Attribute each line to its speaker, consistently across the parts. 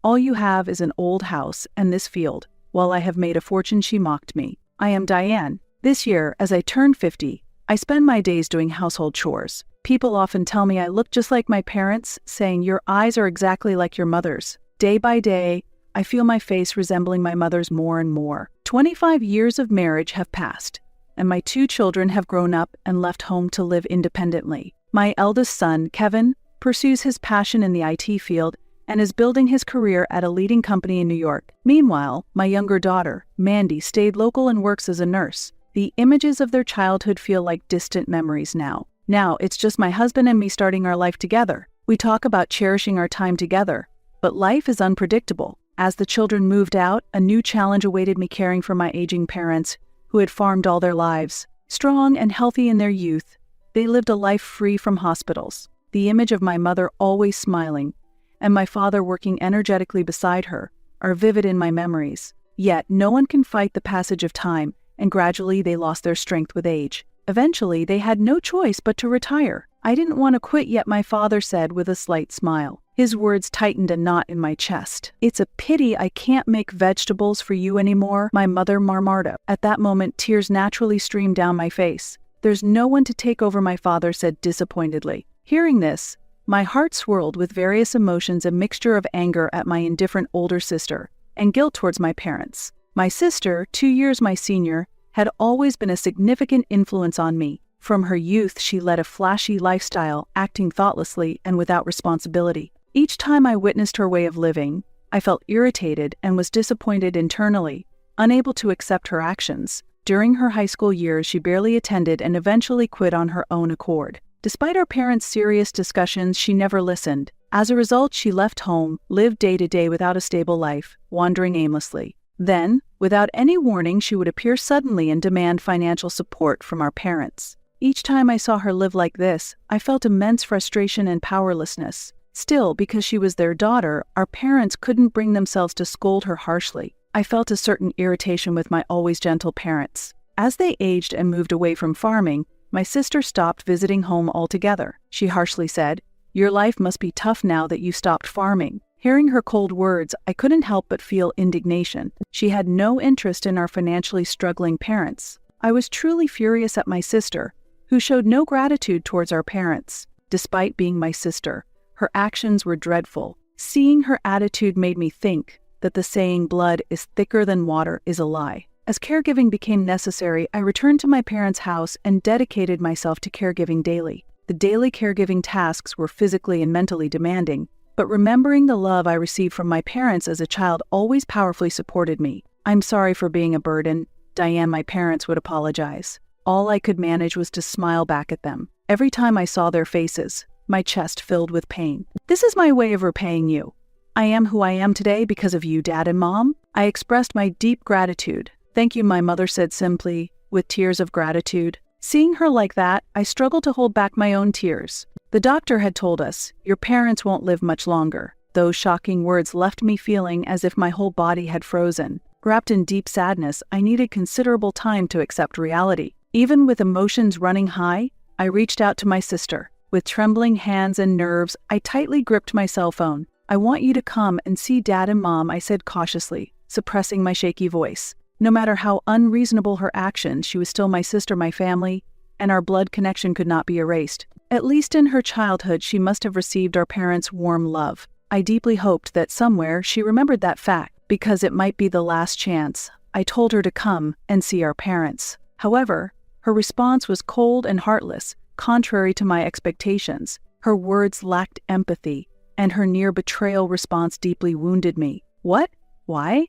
Speaker 1: All you have is an old house and this field. While I have made a fortune, she mocked me. I am Diane. This year, as I turn 50, I spend my days doing household chores. People often tell me I look just like my parents, saying your eyes are exactly like your mother's. Day by day, I feel my face resembling my mother's more and more. 25 years of marriage have passed, and my 2 children have grown up and left home to live independently. My eldest son, Kevin, pursues his passion in the IT field and is building his career at a leading company in New York. Meanwhile, my younger daughter, Mandy, stayed local and works as a nurse. The images of their childhood feel like distant memories now. Now, it's just my husband and me starting our life together. We talk about cherishing our time together, but life is unpredictable. As the children moved out, a new challenge awaited me caring for my aging parents, who had farmed all their lives. Strong and healthy in their youth, they lived a life free from hospitals. The image of my mother always smiling, and my father working energetically beside her, are vivid in my memories. Yet, no one can fight the passage of time, and gradually they lost their strength with age. Eventually, they had no choice but to retire. I didn't want to quit, yet my father said with a slight smile. His words tightened a knot in my chest. "It's a pity I can't make vegetables for you anymore," my mother murmured. At that moment, tears naturally streamed down my face. "There's no one to take over," my father said disappointedly. Hearing this, my heart swirled with various emotions, a mixture of anger at my indifferent older sister and guilt towards my parents. My sister, 2 years my senior, had always been a significant influence on me. From her youth, she led a flashy lifestyle, acting thoughtlessly and without responsibility. Each time I witnessed her way of living, I felt irritated and was disappointed internally, unable to accept her actions. During her high school years, she barely attended and eventually quit on her own accord. Despite our parents' serious discussions, she never listened. As a result, she left home, lived day to day without a stable life, wandering aimlessly. Then, without any warning, she would appear suddenly and demand financial support from our parents. Each time I saw her live like this, I felt immense frustration and powerlessness. Still, because she was their daughter, our parents couldn't bring themselves to scold her harshly. I felt a certain irritation with my always gentle parents. As they aged and moved away from farming, my sister stopped visiting home altogether. She harshly said, "Your life must be tough now that you stopped farming." Hearing her cold words, I couldn't help but feel indignation. She had no interest in our financially struggling parents. I was truly furious at my sister, who showed no gratitude towards our parents. Despite being my sister, her actions were dreadful. Seeing her attitude made me think that the saying "blood is thicker than water" is a lie. As caregiving became necessary, I returned to my parents' house and dedicated myself to caregiving daily. The daily caregiving tasks were physically and mentally demanding, but remembering the love I received from my parents as a child always powerfully supported me. "I'm sorry for being a burden, Diane," my parents would apologize. All I could manage was to smile back at them. Every time I saw their faces, my chest filled with pain. "This is my way of repaying you. I am who I am today because of you, Dad and Mom." I expressed my deep gratitude. "Thank you," my mother said simply, with tears of gratitude. Seeing her like that, I struggled to hold back my own tears. The doctor had told us, "Your parents won't live much longer." Those shocking words left me feeling as if my whole body had frozen. Wrapped in deep sadness, I needed considerable time to accept reality. Even with emotions running high, I reached out to my sister. With trembling hands and nerves, I tightly gripped my cell phone. "I want you to come and see Dad and Mom," I said cautiously, suppressing my shaky voice. No matter how unreasonable her actions, she was still my sister, my family, and our blood connection could not be erased. At least in her childhood, she must have received our parents' warm love. I deeply hoped that somewhere she remembered that fact, because it might be the last chance. I told her to come and see our parents. However, her response was cold and heartless, contrary to my expectations. Her words lacked empathy, and her near betrayal response deeply wounded me. "What? Why?"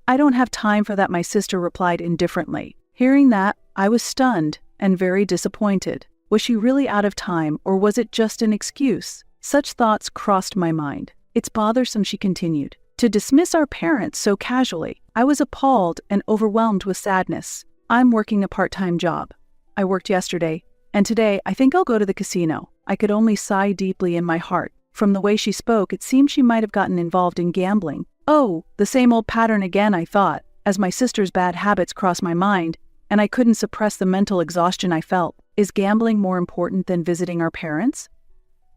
Speaker 1: "I don't have time for that," my sister replied indifferently. Hearing that, I was stunned and very disappointed. Was she really out of time, or was it just an excuse? Such thoughts crossed my mind. "It's bothersome," she continued, "to dismiss our parents so casually." I was appalled and overwhelmed with sadness. "I'm working a part-time job. I worked yesterday, and today I think I'll go to the casino." I could only sigh deeply in my heart. From the way she spoke, it seemed she might have gotten involved in gambling. "Oh, the same old pattern again," I thought, as my sister's bad habits crossed my mind, and I couldn't suppress the mental exhaustion I felt. Is gambling more important than visiting our parents?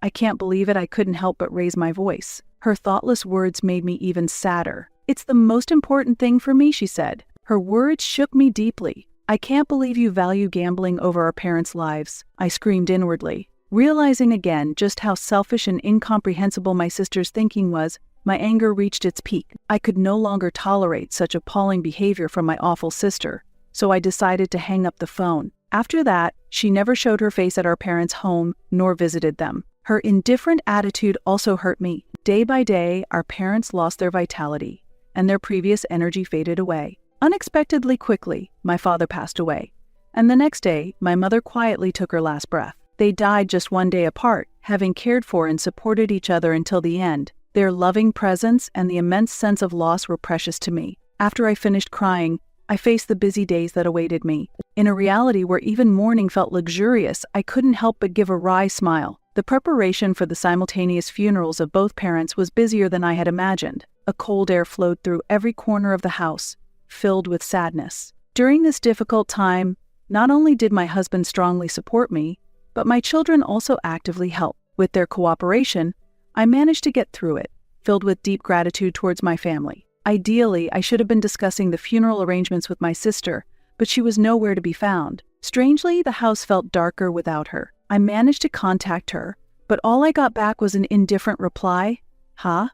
Speaker 1: I can't believe it. I couldn't help but raise my voice. Her thoughtless words made me even sadder. "It's the most important thing for me," she said. Her words shook me deeply. "I can't believe you value gambling over our parents' lives," I screamed inwardly. Realizing again just how selfish and incomprehensible my sister's thinking was, my anger reached its peak. I could no longer tolerate such appalling behavior from my awful sister, so I decided to hang up the phone. After that, she never showed her face at our parents' home nor visited them. Her indifferent attitude also hurt me. Day by day, our parents lost their vitality, and their previous energy faded away. Unexpectedly quickly, my father passed away, and the next day, my mother quietly took her last breath. They died just one day apart, having cared for and supported each other until the end. Their loving presence and the immense sense of loss were precious to me. After I finished crying, I faced the busy days that awaited me. In a reality where even mourning felt luxurious, I couldn't help but give a wry smile. The preparation for the simultaneous funerals of both parents was busier than I had imagined. A cold air flowed through every corner of the house, filled with sadness. During this difficult time, not only did my husband strongly support me, but my children also actively helped. With their cooperation, I managed to get through it, filled with deep gratitude towards my family. Ideally, I should have been discussing the funeral arrangements with my sister, but she was nowhere to be found. Strangely, the house felt darker without her. I managed to contact her, but all I got back was an indifferent reply. "Huh?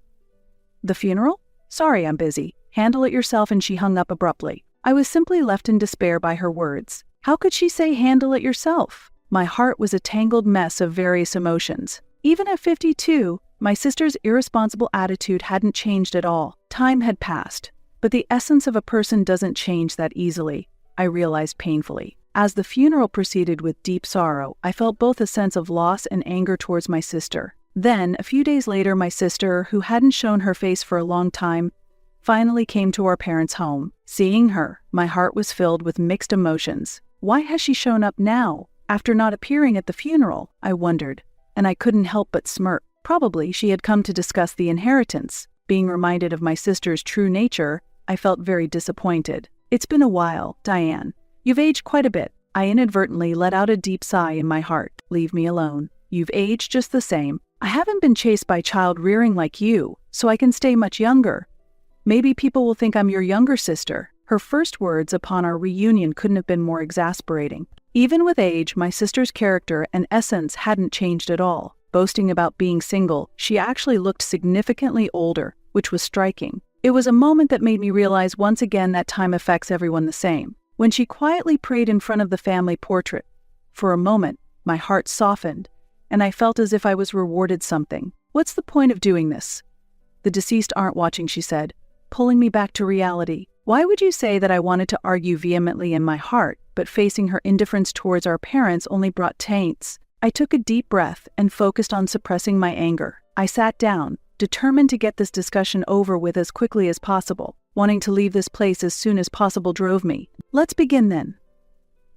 Speaker 1: The funeral? Sorry, I'm busy. Handle it yourself," and she hung up abruptly. I was simply left in despair by her words. How could she say handle it yourself? My heart was a tangled mess of various emotions. Even at 52, my sister's irresponsible attitude hadn't changed at all. Time had passed, but the essence of a person doesn't change that easily, I realized painfully. As the funeral proceeded with deep sorrow, I felt both a sense of loss and anger towards my sister. Then, a few days later, my sister, who hadn't shown her face for a long time, finally came to our parents' home. Seeing her, my heart was filled with mixed emotions. Why has she shown up now, after not appearing at the funeral? I wondered, and I couldn't help but smirk. Probably she had come to discuss the inheritance. Being reminded of my sister's true nature, I felt very disappointed. "It's been a while, Diane. You've aged quite a bit." I inadvertently let out a deep sigh in my heart. "Leave me alone. You've aged just the same. I haven't been chased by child rearing like you, so I can stay much younger. Maybe people will think I'm your younger sister." Her first words upon our reunion couldn't have been more exasperating. Even with age, my sister's character and essence hadn't changed at all. Boasting about being single, she actually looked significantly older, which was striking. It was a moment that made me realize once again that time affects everyone the same. When she quietly prayed in front of the family portrait, for a moment, my heart softened, and I felt as if I was rewarded something. "What's the point of doing this? The deceased aren't watching," she said, pulling me back to reality. Why would you say that I wanted to argue vehemently in my heart, but facing her indifference towards our parents only brought taints? I took a deep breath and focused on suppressing my anger. I sat down, determined to get this discussion over with as quickly as possible. Wanting to leave this place as soon as possible drove me. "Let's begin then."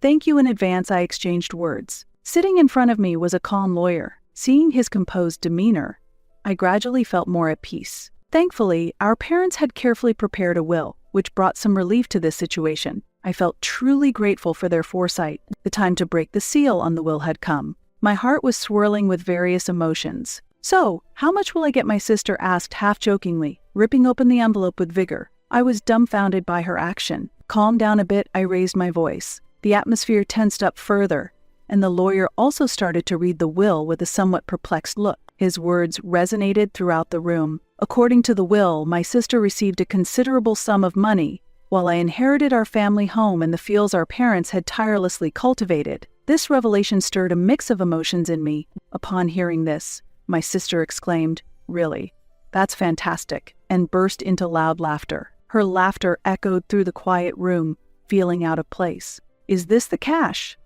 Speaker 1: "Thank you in advance," I exchanged words. Sitting in front of me was a calm lawyer. Seeing his composed demeanor, I gradually felt more at peace. Thankfully, our parents had carefully prepared a will, which brought some relief to this situation. I felt truly grateful for their foresight. The time to break the seal on the will had come. My heart was swirling with various emotions. "So, how much will I get?" my sister asked half-jokingly, ripping open the envelope with vigor. I was dumbfounded by her action. Calmed down a bit, I raised my voice. The atmosphere tensed up further, and the lawyer also started to read the will with a somewhat perplexed look. His words resonated throughout the room. According to the will, my sister received a considerable sum of money, while I inherited our family home and the fields our parents had tirelessly cultivated. This revelation stirred a mix of emotions in me. Upon hearing this, my sister exclaimed, "Really? That's fantastic," and burst into loud laughter. Her laughter echoed through the quiet room, feeling out of place. "Is this the cash?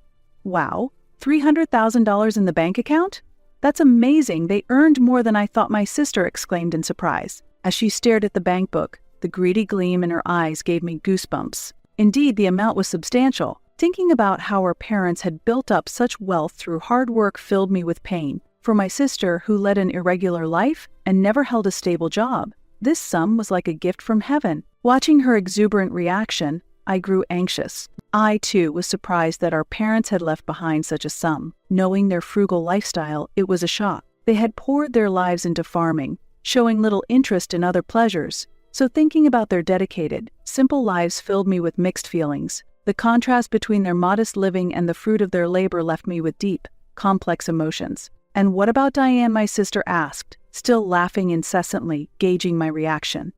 Speaker 1: Wow, $300,000 in the bank account? That's amazing. They earned more than I thought," my sister exclaimed in surprise. As she stared at the bank book, the greedy gleam in her eyes gave me goosebumps. Indeed, the amount was substantial. Thinking about how our parents had built up such wealth through hard work filled me with pain. For my sister, who led an irregular life and never held a stable job, this sum was like a gift from heaven. Watching her exuberant reaction, I grew anxious. I, too, was surprised that our parents had left behind such a sum. Knowing their frugal lifestyle, it was a shock. They had poured their lives into farming, showing little interest in other pleasures. So thinking about their dedicated, simple lives filled me with mixed feelings. The contrast between their modest living and the fruit of their labor left me with deep, complex emotions. "And what about Diane?" my sister asked, still laughing incessantly, gauging my reaction.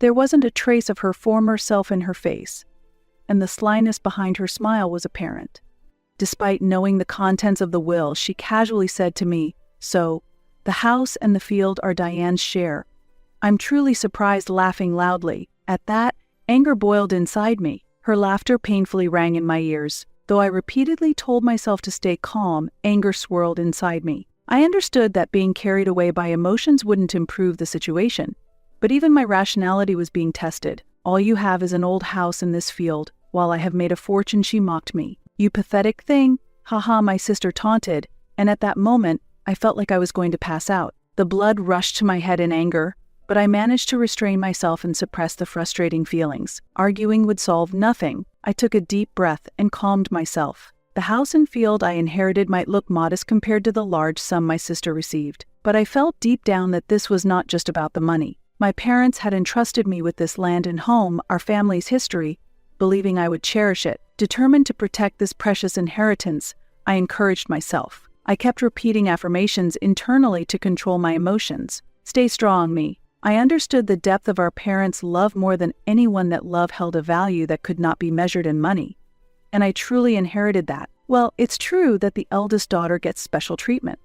Speaker 1: There wasn't a trace of her former self in her face, and the slyness behind her smile was apparent. Despite knowing the contents of the will, she casually said to me, "So, the house and the field are Diane's share." I'm truly surprised, laughing loudly. At that, anger boiled inside me. Her laughter painfully rang in my ears. Though I repeatedly told myself to stay calm, anger swirled inside me. I understood that being carried away by emotions wouldn't improve the situation. But even my rationality was being tested. "All you have is an old house in this field, while I have made a fortune," she mocked me. "You pathetic thing." "Haha," my sister taunted, and at that moment, I felt like I was going to pass out. The blood rushed to my head in anger, but I managed to restrain myself and suppress the frustrating feelings. Arguing would solve nothing. I took a deep breath and calmed myself. The house and field I inherited might look modest compared to the large sum my sister received, but I felt deep down that this was not just about the money. My parents had entrusted me with this land and home, our family's history, believing I would cherish it. Determined to protect this precious inheritance, I encouraged myself. I kept repeating affirmations internally to control my emotions. "Stay strong, me." I understood the depth of our parents' love more than anyone, that love held a value that could not be measured in money. And I truly inherited that. Well, it's true that the eldest daughter gets special treatment.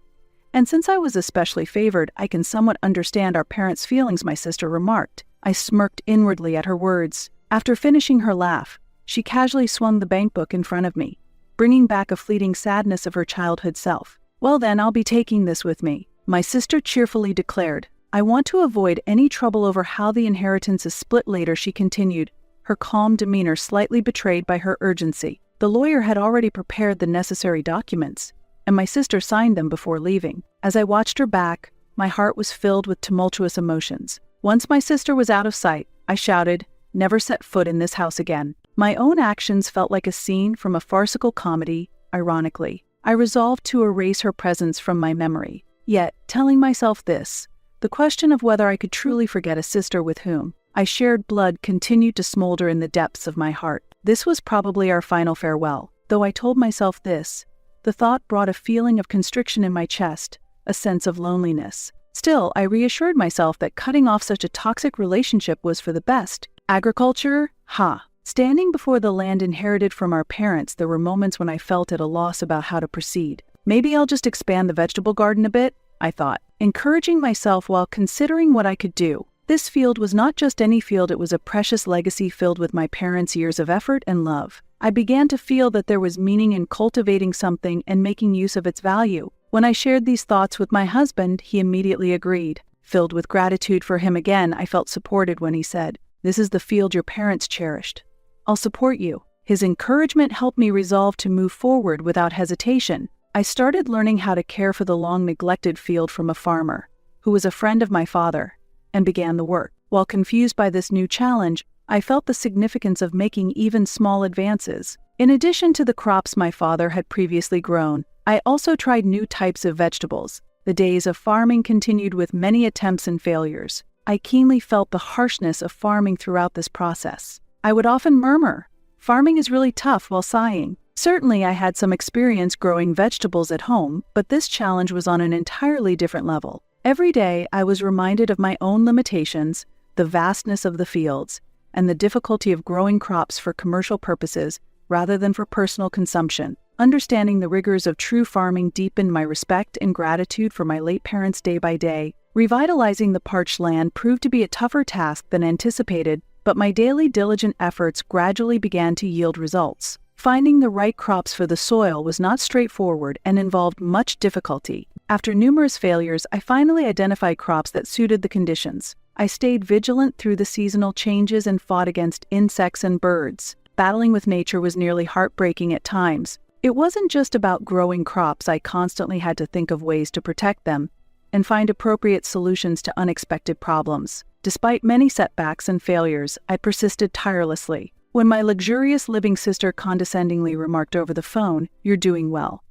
Speaker 1: And since I was especially favored, I can somewhat understand our parents' feelings, my sister remarked. I smirked inwardly at her words. After finishing her laugh, she casually swung the bank book in front of me, bringing back a fleeting sadness of her childhood self. "Well then, I'll be taking this with me," my sister cheerfully declared. "I want to avoid any trouble over how the inheritance is split later," she continued, her calm demeanor slightly betrayed by her urgency. The lawyer had already prepared the necessary documents, and my sister signed them before leaving. As I watched her back, my heart was filled with tumultuous emotions. Once my sister was out of sight, I shouted, "Never set foot in this house again." My own actions felt like a scene from a farcical comedy, ironically. I resolved to erase her presence from my memory. Yet, telling myself this, the question of whether I could truly forget a sister with whom I shared blood continued to smolder in the depths of my heart. This was probably our final farewell. Though I told myself this, the thought brought a feeling of constriction in my chest, a sense of loneliness. Still, I reassured myself that cutting off such a toxic relationship was for the best. Agriculture? Ha! Standing before the land inherited from our parents, there were moments when I felt at a loss about how to proceed. Maybe I'll just expand the vegetable garden a bit, I thought, encouraging myself while considering what I could do. This field was not just any field, it was a precious legacy filled with my parents' years of effort and love. I began to feel that there was meaning in cultivating something and making use of its value. When I shared these thoughts with my husband, he immediately agreed. Filled with gratitude for him again, I felt supported when he said, "This is the field your parents cherished. I'll support you." His encouragement helped me resolve to move forward without hesitation. I started learning how to care for the long-neglected field from a farmer, who was a friend of my father, and began the work. While confused by this new challenge, I felt the significance of making even small advances. In addition to the crops my father had previously grown, I also tried new types of vegetables. The days of farming continued with many attempts and failures. I keenly felt the harshness of farming throughout this process. I would often murmur, "Farming is really tough," while sighing. Certainly I had some experience growing vegetables at home, but this challenge was on an entirely different level. Every day I was reminded of my own limitations, the vastness of the fields, and the difficulty of growing crops for commercial purposes rather than for personal consumption. Understanding the rigors of true farming deepened my respect and gratitude for my late parents day by day. Revitalizing the parched land proved to be a tougher task than anticipated, but my daily diligent efforts gradually began to yield results. Finding the right crops for the soil was not straightforward and involved much difficulty. After numerous failures, I finally identified crops that suited the conditions. I stayed vigilant through the seasonal changes and fought against insects and birds. Battling with nature was nearly heartbreaking at times. It wasn't just about growing crops, I constantly had to think of ways to protect them and find appropriate solutions to unexpected problems. Despite many setbacks and failures, I persisted tirelessly. When my luxurious living sister condescendingly remarked over the phone, "You're doing well,"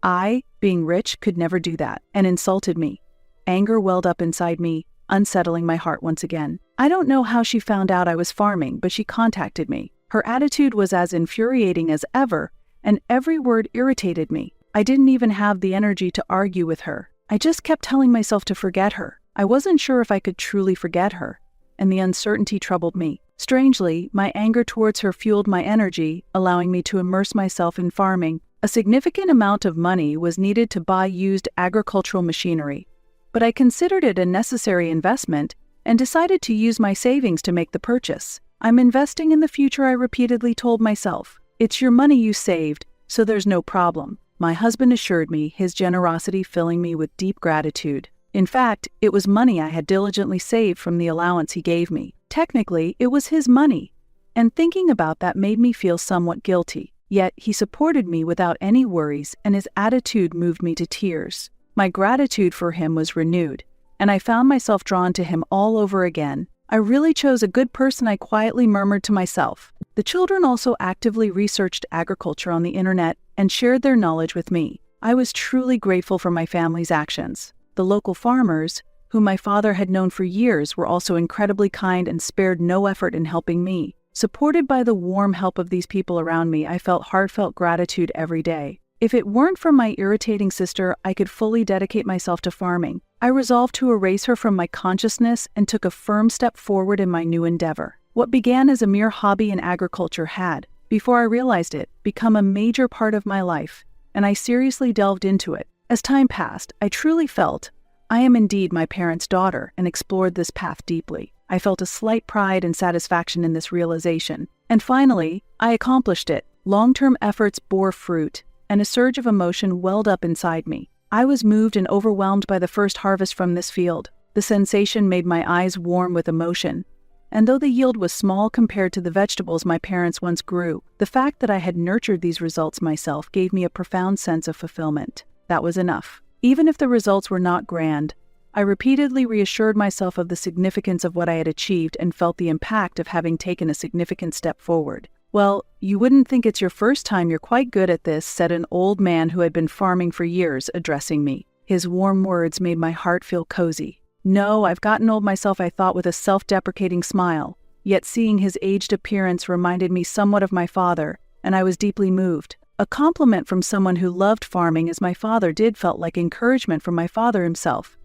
Speaker 1: I, being rich, could never do that, and insulted me. Anger welled up inside me, unsettling my heart once again. I don't know how she found out I was farming, but she contacted me. Her attitude was as infuriating as ever, and every word irritated me. I didn't even have the energy to argue with her. I just kept telling myself to forget her. I wasn't sure if I could truly forget her, and the uncertainty troubled me. Strangely, my anger towards her fueled my energy, allowing me to immerse myself in farming. A significant amount of money was needed to buy used agricultural machinery, but I considered it a necessary investment and decided to use my savings to make the purchase. I'm investing in the future, I repeatedly told myself. It's your money you saved, so there's no problem. My husband assured me, his generosity filling me with deep gratitude. In fact, it was money I had diligently saved from the allowance he gave me. Technically, it was his money, and thinking about that made me feel somewhat guilty. Yet he supported me without any worries, and his attitude moved me to tears. My gratitude for him was renewed, and I found myself drawn to him all over again. I really chose a good person, I quietly murmured to myself. The children also actively researched agriculture on the internet and shared their knowledge with me. I was truly grateful for my family's actions. The local farmers, whom my father had known for years, were also incredibly kind and spared no effort in helping me. Supported by the warm help of these people around me, I felt heartfelt gratitude every day. If it weren't for my irritating sister, I could fully dedicate myself to farming. I resolved to erase her from my consciousness and took a firm step forward in my new endeavor. What began as a mere hobby in agriculture had, before I realized it, become a major part of my life, and I seriously delved into it. As time passed, I truly felt I am indeed my parents' daughter, and explored this path deeply. I felt a slight pride and satisfaction in this realization. And finally, I accomplished it. Long-term efforts bore fruit, and a surge of emotion welled up inside me. I was moved and overwhelmed by the first harvest from this field. The sensation made my eyes warm with emotion. And though the yield was small compared to the vegetables my parents once grew, the fact that I had nurtured these results myself gave me a profound sense of fulfillment. That was enough. Even if the results were not grand, I repeatedly reassured myself of the significance of what I had achieved and felt the impact of having taken a significant step forward. "Well, you wouldn't think it's your first time, you're quite good at this," said an old man who had been farming for years, addressing me. His warm words made my heart feel cozy. "No, I've gotten old myself," I thought with a self-deprecating smile. Yet seeing his aged appearance reminded me somewhat of my father, and I was deeply moved. A compliment from someone who loved farming as my father did felt like encouragement from my father himself,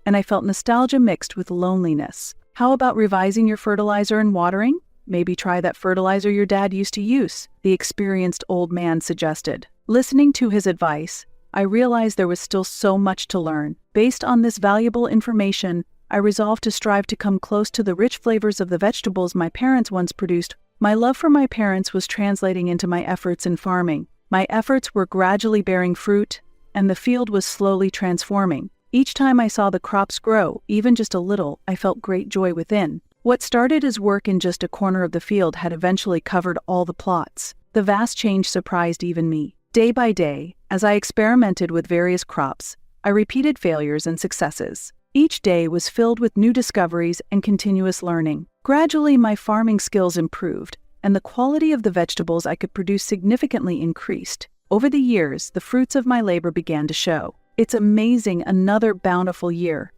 Speaker 1: and I felt nostalgia mixed with loneliness. "How about revising your fertilizer and watering? Maybe try that fertilizer your dad used to use," the experienced old man suggested. Listening to his advice, I realized there was still so much to learn. Based on this valuable information, I resolved to strive to come close to the rich flavors of the vegetables my parents once produced. My love for my parents was translating into my efforts in farming. My efforts were gradually bearing fruit, and the field was slowly transforming. Each time I saw the crops grow, even just a little, I felt great joy within. What started as work in just a corner of the field had eventually covered all the plots. The vast change surprised even me. Day by day, as I experimented with various crops, I repeated failures and successes. Each day was filled with new discoveries and continuous learning. Gradually, my farming skills improved, and the quality of the vegetables I could produce significantly increased. Over the years, the fruits of my labor began to show. It's amazing, another bountiful year.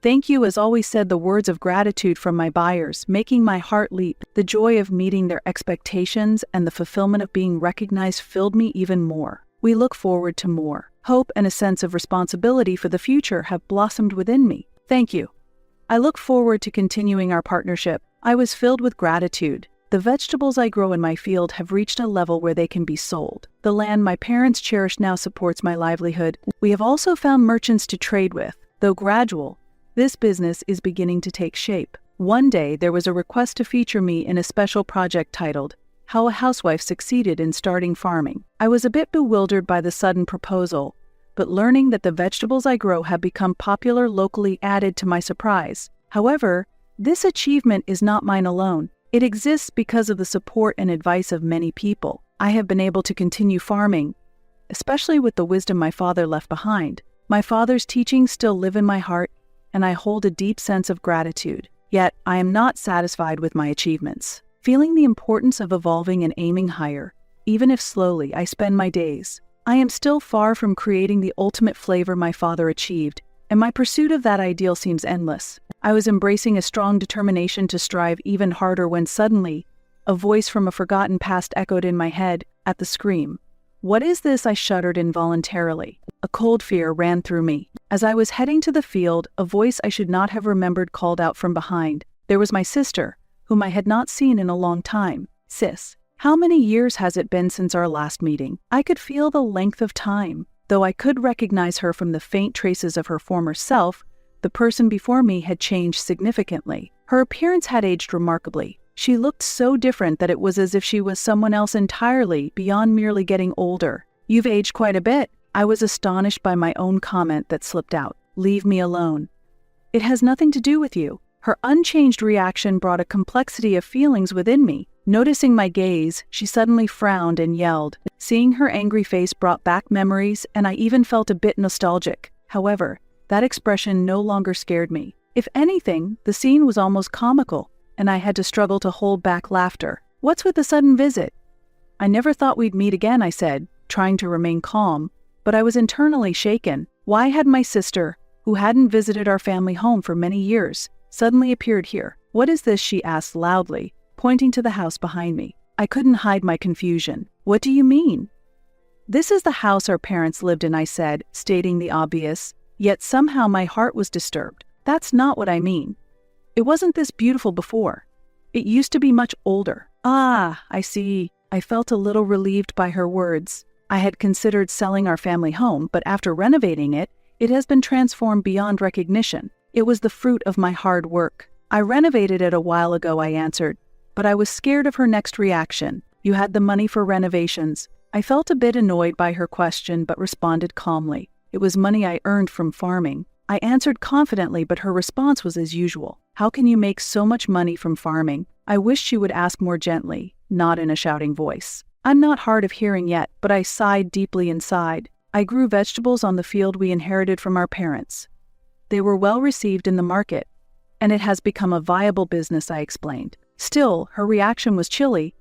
Speaker 1: "Thank you," as always, said the words of gratitude from my buyers, making my heart leap. The joy of meeting their expectations and the fulfillment of being recognized filled me even more. We look forward to more. Hope and a sense of responsibility for the future have blossomed within me. Thank you. I look forward to continuing our partnership. I was filled with gratitude. The vegetables I grow in my field have reached a level where they can be sold. The land my parents cherish now supports my livelihood. We have also found merchants to trade with. Though gradual, this business is beginning to take shape. One day, there was a request to feature me in a special project titled, "How a Housewife Succeeded in Starting Farming." I was a bit bewildered by the sudden proposal, but learning that the vegetables I grow have become popular locally added to my surprise. However, this achievement is not mine alone. It exists because of the support and advice of many people. I have been able to continue farming, especially with the wisdom my father left behind. My father's teachings still live in my heart, and I hold a deep sense of gratitude. Yet, I am not satisfied with my achievements. Feeling the importance of evolving and aiming higher, even if slowly, I spend my days. I am still far from creating the ultimate flavor my father achieved, and my pursuit of that ideal seems endless. I was embracing a strong determination to strive even harder when suddenly, a voice from a forgotten past echoed in my head at the scream. "What is this?" I shuddered involuntarily. A cold fear ran through me. As I was heading to the field, a voice I should not have remembered called out from behind. There was my sister, whom I had not seen in a long time. "Sis, how many years has it been since our last meeting?" I could feel the length of time. Though I could recognize her from the faint traces of her former self, the person before me had changed significantly. Her appearance had aged remarkably. She looked so different that it was as if she was someone else entirely, beyond merely getting older. "You've aged quite a bit." I was astonished by my own comment that slipped out. "Leave me alone." "It has nothing to do with you." Her unchanged reaction brought a complexity of feelings within me. Noticing my gaze, she suddenly frowned and yelled. Seeing her angry face brought back memories, and I even felt a bit nostalgic. However, that expression no longer scared me. If anything, the scene was almost comical, and I had to struggle to hold back laughter. "What's with the sudden visit?" "I never thought we'd meet again," I said, trying to remain calm, but I was internally shaken. Why had my sister, who hadn't visited our family home for many years, suddenly appeared here? "What is this?" she asked loudly, pointing to the house behind me. I couldn't hide my confusion. "What do you mean?" "This is the house our parents lived in," I said, stating the obvious, yet somehow my heart was disturbed. "That's not what I mean. It wasn't this beautiful before. It used to be much older." "Ah, I see." I felt a little relieved by her words. I had considered selling our family home, but after renovating it, it has been transformed beyond recognition. It was the fruit of my hard work. "I renovated it a while ago," I answered, but I was scared of her next reaction. "You had the money for renovations." I felt a bit annoyed by her question, but responded calmly. "It was money I earned from farming." I answered confidently, but her response was as usual. "How can you make so much money from farming?" I wished she would ask more gently, not in a shouting voice. I'm not hard of hearing yet, but I sighed deeply inside. I grew vegetables on the field we inherited from our parents. They were well received in the market, and it has become a viable business, I explained. Still, her reaction was chilly,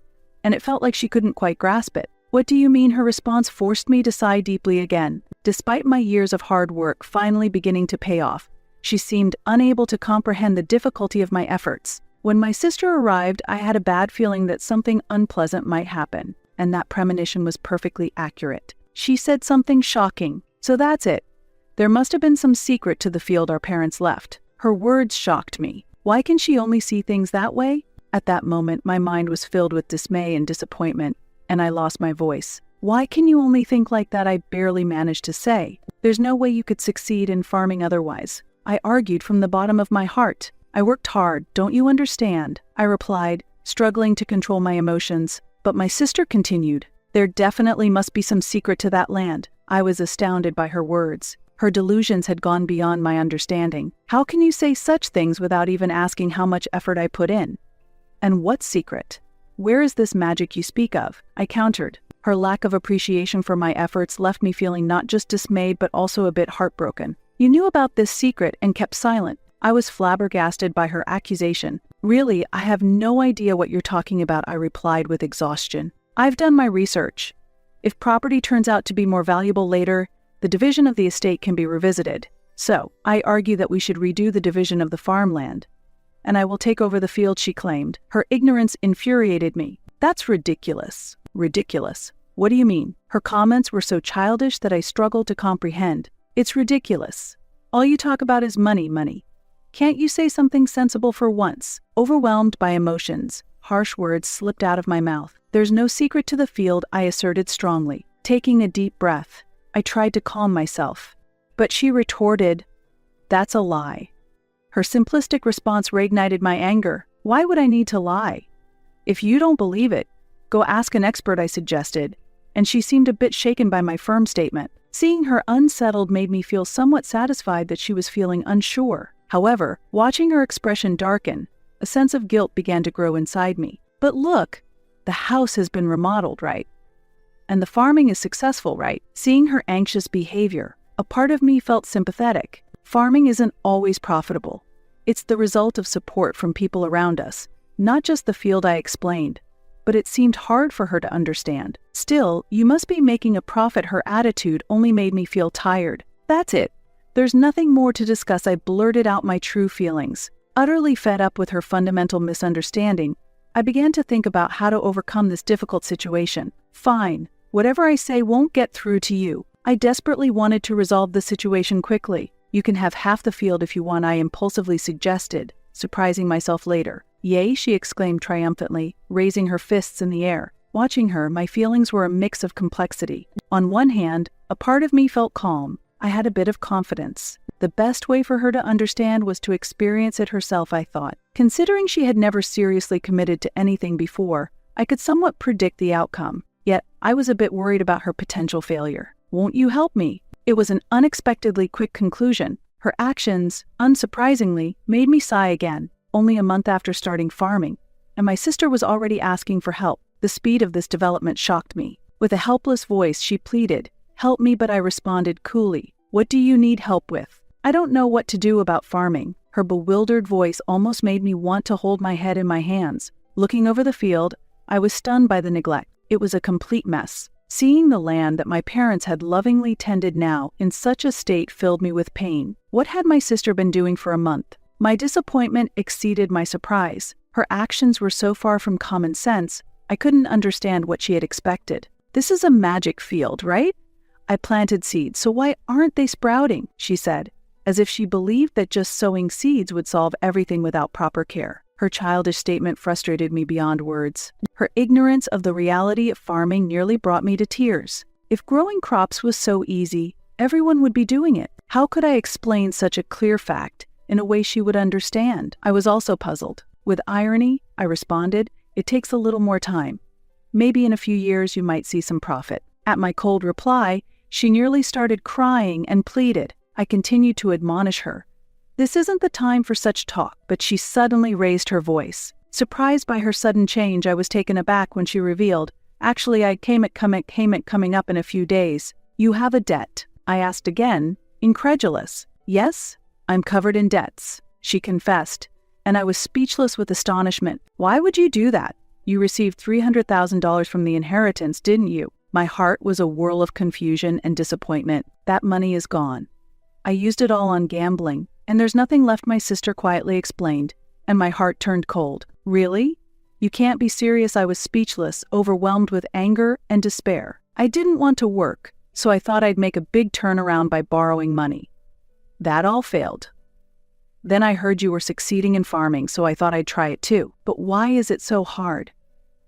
Speaker 1: and it felt like she couldn't quite grasp it. "What do you mean?" Her response forced me to sigh deeply again. Despite my years of hard work finally beginning to pay off, she seemed unable to comprehend the difficulty of my efforts. When my sister arrived, I had a bad feeling that something unpleasant might happen, and that premonition was perfectly accurate. She said something shocking. "So that's it. There must have been some secret to the field our parents left." Her words shocked me. Why can she only see things that way? At that moment, my mind was filled with dismay and disappointment, and I lost my voice. "Why can you only think like that?" I barely managed to say. "There's no way you could succeed in farming otherwise." I argued from the bottom of my heart. "I worked hard, don't you understand?" I replied, struggling to control my emotions. But my sister continued. "There definitely must be some secret to that land." I was astounded by her words. Her delusions had gone beyond my understanding. "How can you say such things without even asking how much effort I put in? And what secret? Where is this magic you speak of?" I countered. Her lack of appreciation for my efforts left me feeling not just dismayed but also a bit heartbroken. "You knew about this secret and kept silent." I was flabbergasted by her accusation. "Really, I have no idea what you're talking about," I replied with exhaustion. "I've done my research. If property turns out to be more valuable later, the division of the estate can be revisited. So, I argue that we should redo the division of the farmland, and I will take over the field," she claimed. Her ignorance infuriated me. "That's ridiculous." "Ridiculous? What do you mean?" Her comments were so childish that I struggled to comprehend. "It's ridiculous. All you talk about is money, money. Can't you say something sensible for once?" Overwhelmed by emotions, harsh words slipped out of my mouth. "There's no secret to the field," I asserted strongly. Taking a deep breath, I tried to calm myself. But she retorted, "That's a lie." Her simplistic response reignited my anger. Why would I need to lie? "If you don't believe it, go ask an expert," I suggested, and she seemed a bit shaken by my firm statement. Seeing her unsettled made me feel somewhat satisfied that she was feeling unsure. However, watching her expression darken, a sense of guilt began to grow inside me. "But look, the house has been remodeled, right? And the farming is successful, right?" Seeing her anxious behavior, a part of me felt sympathetic. Farming isn't always profitable. It's the result of support from people around us, not just the field, I explained. But it seemed hard for her to understand. "Still, you must be making a profit." Her attitude only made me feel tired. "That's it. There's nothing more to discuss. I blurted out my true feelings. Utterly fed up with her fundamental misunderstanding, I began to think about how to overcome this difficult situation. Fine, whatever I say won't get through to you. I desperately wanted to resolve the situation quickly. You can have half the field if you want, I impulsively suggested, surprising myself later. Yay, she exclaimed triumphantly, raising her fists in the air. Watching her, my feelings were a mix of complexity. On one hand, a part of me felt calm. I had a bit of confidence. The best way for her to understand was to experience it herself, I thought. Considering she had never seriously committed to anything before, I could somewhat predict the outcome. Yet, I was a bit worried about her potential failure. Won't you help me? It was an unexpectedly quick conclusion. Her actions, unsurprisingly, made me sigh again. Only a month after starting farming, and my sister was already asking for help. The speed of this development shocked me. With a helpless voice, she pleaded, "Help me," but I responded coolly, "What do you need help with? I don't know what to do about farming." Her bewildered voice almost made me want to hold my head in my hands. Looking over the field, I was stunned by the neglect. It was a complete mess. Seeing the land that my parents had lovingly tended now in such a state filled me with pain. What had my sister been doing for a month? My disappointment exceeded my surprise. Her actions were so far from common sense, I couldn't understand what she had expected. "This is a magic field, right? I planted seeds, so why aren't they sprouting?" she said, as if she believed that just sowing seeds would solve everything without proper care. Her childish statement frustrated me beyond words. Her ignorance of the reality of farming nearly brought me to tears. If growing crops was so easy, everyone would be doing it. How could I explain such a clear fact in a way she would understand? I was also puzzled. With irony, I responded, "It takes a little more time. Maybe in a few years you might see some profit." At my cold reply, she nearly started crying and pleaded. I continued to admonish her. "This isn't the time for such talk," but she suddenly raised her voice. Surprised by her sudden change, I was taken aback when she revealed, "Actually, I came at coming up in a few days." "You have a debt?" I asked again, incredulous. "Yes, I'm covered in debts," she confessed, and I was speechless with astonishment. "Why would you do that? You received $300,000 from the inheritance, didn't you?" My heart was a whirl of confusion and disappointment. "That money is gone. I used it all on gambling, and there's nothing left," my sister quietly explained, and my heart turned cold. "Really? You can't be serious." I was speechless, overwhelmed with anger and despair. I didn't want to work, so I thought I'd make a big turnaround by borrowing money. That all failed. Then I heard you were succeeding in farming, so I thought I'd try it too. But why is it so hard?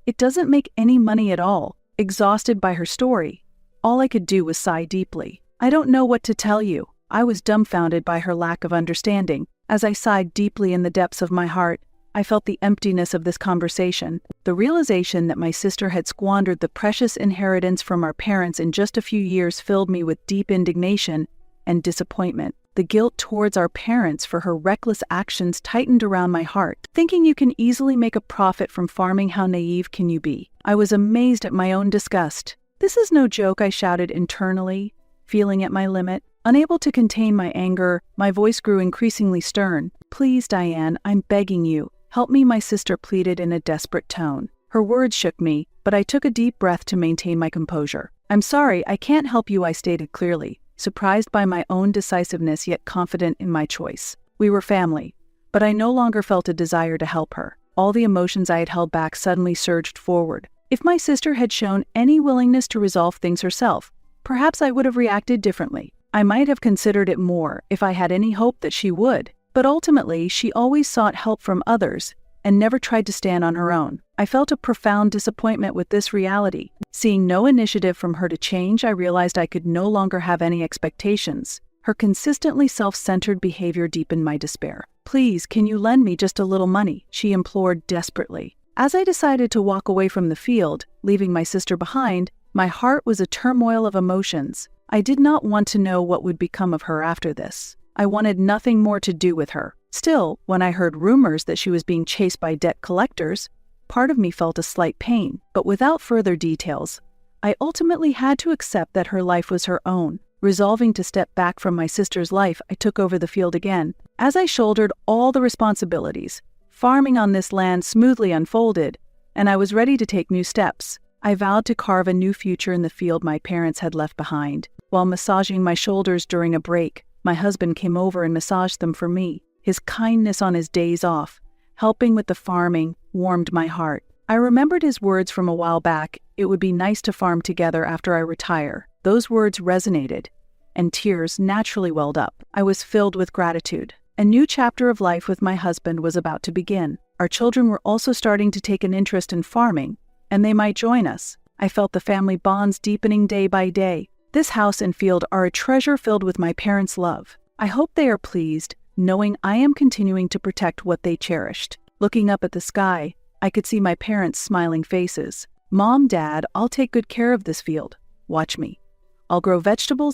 Speaker 1: It doesn't make any money at all. Exhausted by her story, all I could do was sigh deeply. "I don't know what to tell you." I was dumbfounded by her lack of understanding. As I sighed deeply in the depths of my heart, I felt the emptiness of this conversation. The realization that my sister had squandered the precious inheritance from our parents in just a few years filled me with deep indignation and disappointment. The guilt towards our parents for her reckless actions tightened around my heart. "Thinking you can easily make a profit from farming, how naive can you be?" I was amazed at my own disgust. "This is no joke," I shouted internally, feeling at my limit. Unable to contain my anger, my voice grew increasingly stern. "Please, Diane, I'm begging you. Help me," my sister pleaded in a desperate tone. Her words shook me, but I took a deep breath to maintain my composure. "I'm sorry, I can't help you," I stated clearly, surprised by my own decisiveness yet confident in my choice. We were family, but I no longer felt a desire to help her. All the emotions I had held back suddenly surged forward. If my sister had shown any willingness to resolve things herself, perhaps I would have reacted differently. I might have considered it more if I had any hope that she would, but ultimately she always sought help from others and never tried to stand on her own. I felt a profound disappointment with this reality. Seeing no initiative from her to change, I realized I could no longer have any expectations. Her consistently self-centered behavior deepened my despair. "Please, can you lend me just a little money?" she implored desperately. As I decided to walk away from the field, leaving my sister behind, my heart was a turmoil of emotions. I did not want to know what would become of her after this. I wanted nothing more to do with her. Still, when I heard rumors that she was being chased by debt collectors, part of me felt a slight pain. But without further details, I ultimately had to accept that her life was her own. Resolving to step back from my sister's life, I took over the field again. As I shouldered all the responsibilities, farming on this land smoothly unfolded, and I was ready to take new steps. I vowed to carve a new future in the field my parents had left behind. While massaging my shoulders during a break, My husband came over and massaged them for me. His kindness on his days off, helping with the farming, warmed my heart. I remembered his words from a while back, "It would be nice to farm together after I retire." Those words resonated, and tears naturally welled up. I was filled with gratitude. A new chapter of life with my husband was about to begin. Our children were also starting to take an interest in farming, and they might join us. I felt the family bonds deepening day by day. This house and field are a treasure filled with my parents' love. I hope they are pleased, knowing I am continuing to protect what they cherished. Looking up at the sky, I could see my parents' smiling faces. "Mom, Dad, I'll take good care of this field. Watch me. I'll grow vegetables